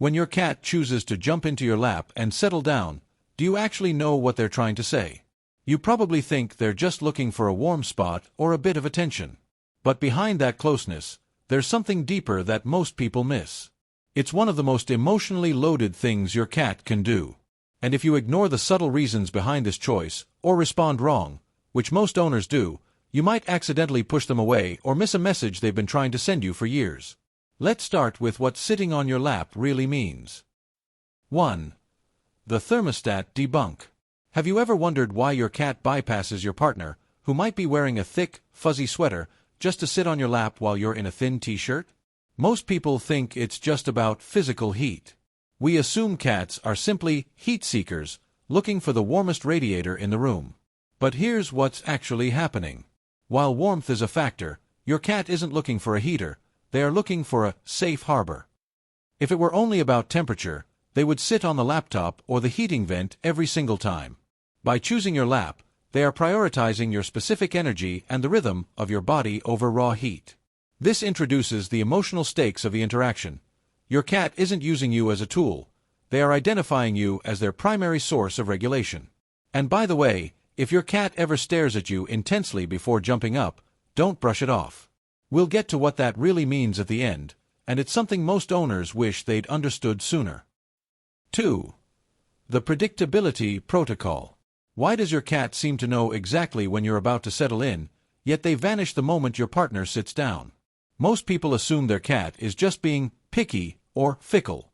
When your cat chooses to jump into your lap and settle down, do you actually know what they're trying to say? You probably think they're just looking for a warm spot or a bit of attention. But behind that closeness, there's something deeper that most people miss. It's one of the most emotionally loaded things your cat can do. And if you ignore the subtle reasons behind this choice, or respond wrong, which most owners do, you might accidentally push them away or miss a message they've been trying to send you for years. Let's start with what sitting on your lap really means. 1. The thermostat debunk. Have you ever wondered why your cat bypasses your partner, who might be wearing a thick, fuzzy sweater, just to sit on your lap while you're in a thin t-shirt? Most people think it's just about physical heat. We assume cats are simply heat seekers, looking for the warmest radiator in the room. But here's what's actually happening. While warmth is a factor, your cat isn't looking for a heater, they are looking for a safe harbor. If it were only about temperature, they would sit on the laptop or the heating vent every single time. By choosing your lap, they are prioritizing your specific energy and the rhythm of your body over raw heat. This introduces the emotional stakes of the interaction. Your cat isn't using you as a tool, they are identifying you as their primary source of regulation. And by the way, if your cat ever stares at you intensely before jumping up, don't brush it off. We'll get to what that really means at the end, and it's something most owners wish they'd understood sooner. 2. The predictability protocol. Why does your cat seem to know exactly when you're about to settle in, yet they vanish the moment your partner sits down? Most people assume their cat is just being picky or fickle.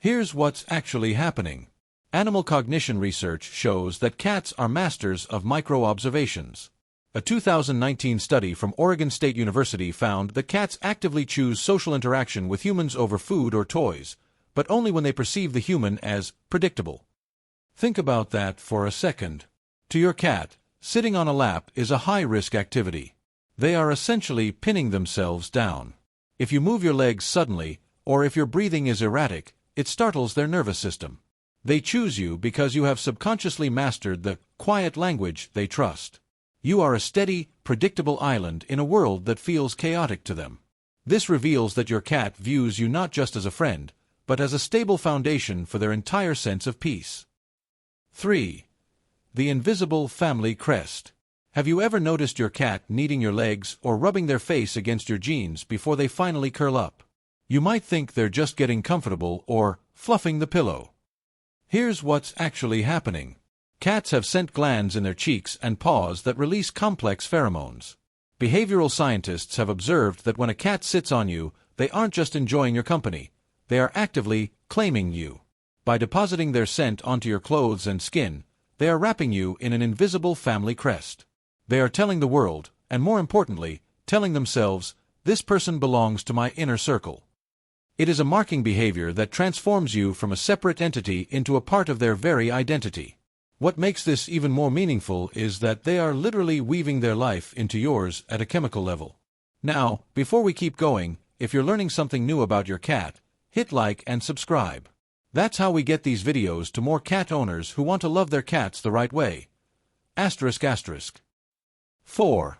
Here's what's actually happening. Animal cognition research shows that cats are masters of micro-observations. A 2019 study from Oregon State University found that cats actively choose social interaction with humans over food or toys, but only when they perceive the human as predictable. Think about that for a second. To your cat, sitting on a lap is a high-risk activity. They are essentially pinning themselves down. If you move your legs suddenly, or if your breathing is erratic, it startles their nervous system. They choose you because you have subconsciously mastered the quiet language they trust. You are a steady, predictable island in a world that feels chaotic to them. This reveals that your cat views you not just as a friend, but as a stable foundation for their entire sense of peace. 3. The invisible family crest. Have you ever noticed your cat kneading your legs or rubbing their face against your jeans before they finally curl up? You might think they're just getting comfortable or fluffing the pillow. Here's what's actually happening. Cats have scent glands in their cheeks and paws that release complex pheromones. Behavioral scientists have observed that when a cat sits on you, they aren't just enjoying your company, they are actively claiming you. By depositing their scent onto your clothes and skin, they are wrapping you in an invisible family crest. They are telling the world, and more importantly, telling themselves, this person belongs to my inner circle. It is a marking behavior that transforms you from a separate entity into a part of their very identity. What makes this even more meaningful is that they are literally weaving their life into yours at a chemical level. Now, before we keep going, if you're learning something new about your cat, hit like and subscribe. That's how we get these videos to more cat owners who want to love their cats the right way. ***. 4.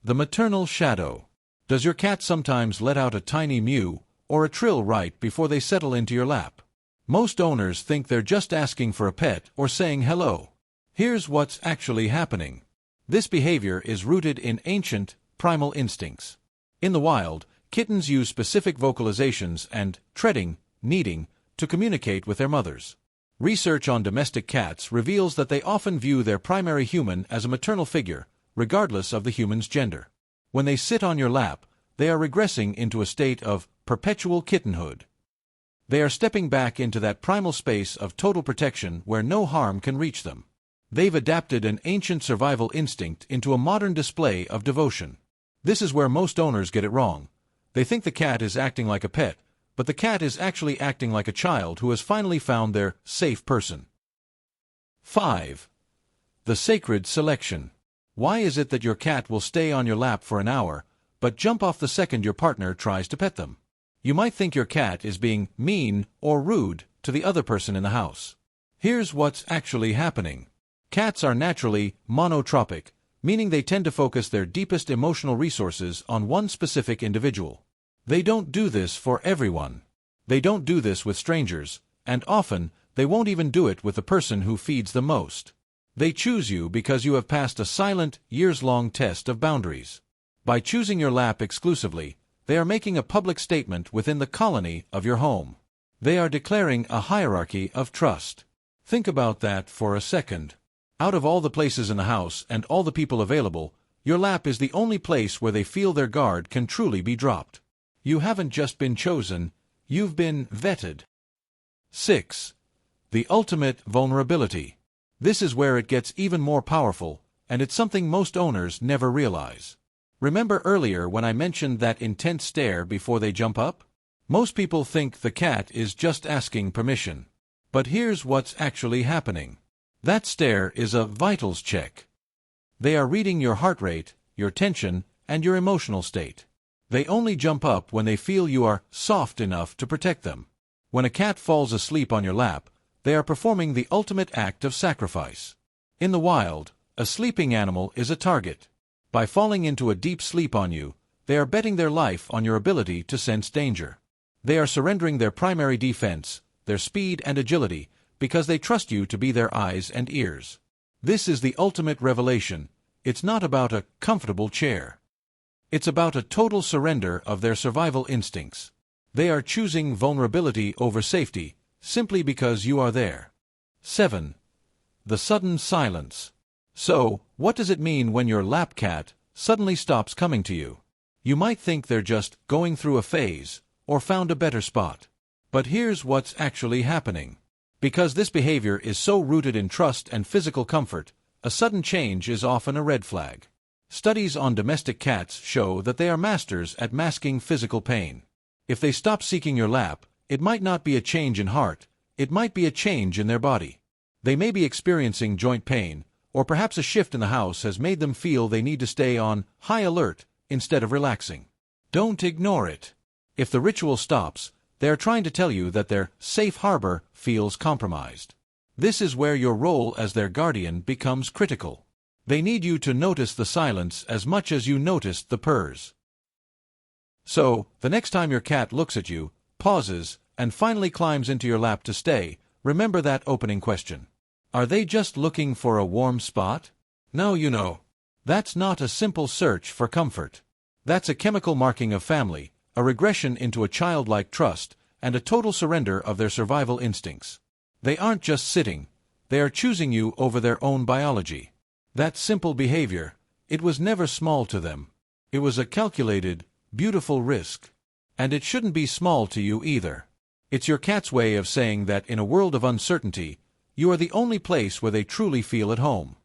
The maternal shadow. Does your cat sometimes let out a tiny mew or a trill right before they settle into your lap? Most owners think they're just asking for a pet or saying hello. Here's what's actually happening. This behavior is rooted in ancient, primal instincts. In the wild, kittens use specific vocalizations and treading, kneading, to communicate with their mothers. Research on domestic cats reveals that they often view their primary human as a maternal figure, regardless of the human's gender. When they sit on your lap, they are regressing into a state of perpetual kittenhood. They are stepping back into that primal space of total protection where no harm can reach them. They've adapted an ancient survival instinct into a modern display of devotion. This is where most owners get it wrong. They think the cat is acting like a pet, but the cat is actually acting like a child who has finally found their safe person. 5. The sacred selection. Why is it that your cat will stay on your lap for an hour, but jump off the second your partner tries to pet them? You might think your cat is being mean or rude to the other person in the house. Here's what's actually happening. Cats are naturally monotropic, meaning they tend to focus their deepest emotional resources on one specific individual. They don't do this for everyone. They don't do this with strangers, and often, they won't even do it with the person who feeds them most. They choose you because you have passed a silent, years-long test of boundaries. By choosing your lap exclusively, they are making a public statement within the colony of your home. They are declaring a hierarchy of trust. Think about that for a second. Out of all the places in the house and all the people available, your lap is the only place where they feel their guard can truly be dropped. You haven't just been chosen, you've been vetted. 6. The ultimate vulnerability. This is where it gets even more powerful, and it's something most owners never realize. Remember earlier when I mentioned that intense stare before they jump up? Most people think the cat is just asking permission. But here's what's actually happening. That stare is a vitals check. They are reading your heart rate, your tension, and your emotional state. They only jump up when they feel you are soft enough to protect them. When a cat falls asleep on your lap, they are performing the ultimate act of sacrifice. In the wild, a sleeping animal is a target. By falling into a deep sleep on you, they are betting their life on your ability to sense danger. They are surrendering their primary defense, their speed and agility, because they trust you to be their eyes and ears. This is the ultimate revelation. It's not about a comfortable chair. It's about a total surrender of their survival instincts. They are choosing vulnerability over safety, simply because you are there. 7. The sudden silence. So, what does it mean when your lap cat suddenly stops coming to you? You might think they're just going through a phase, or found a better spot. But here's what's actually happening. Because this behavior is so rooted in trust and physical comfort, a sudden change is often a red flag. Studies on domestic cats show that they are masters at masking physical pain. If they stop seeking your lap, it might not be a change in heart, it might be a change in their body. They may be experiencing joint pain, or perhaps a shift in the house has made them feel they need to stay on high alert instead of relaxing. Don't ignore it. If the ritual stops, they are trying to tell you that their safe harbor feels compromised. This is where your role as their guardian becomes critical. They need you to notice the silence as much as you noticed the purrs. So, the next time your cat looks at you, pauses, and finally climbs into your lap to stay, remember that opening question. Are they just looking for a warm spot? No, you know. That's not a simple search for comfort. That's a chemical marking of family, a regression into a childlike trust, and a total surrender of their survival instincts. They aren't just sitting, they are choosing you over their own biology. That simple behavior, it was never small to them. It was a calculated, beautiful risk. And it shouldn't be small to you either. It's your cat's way of saying that in a world of uncertainty, you are the only place where they truly feel at home.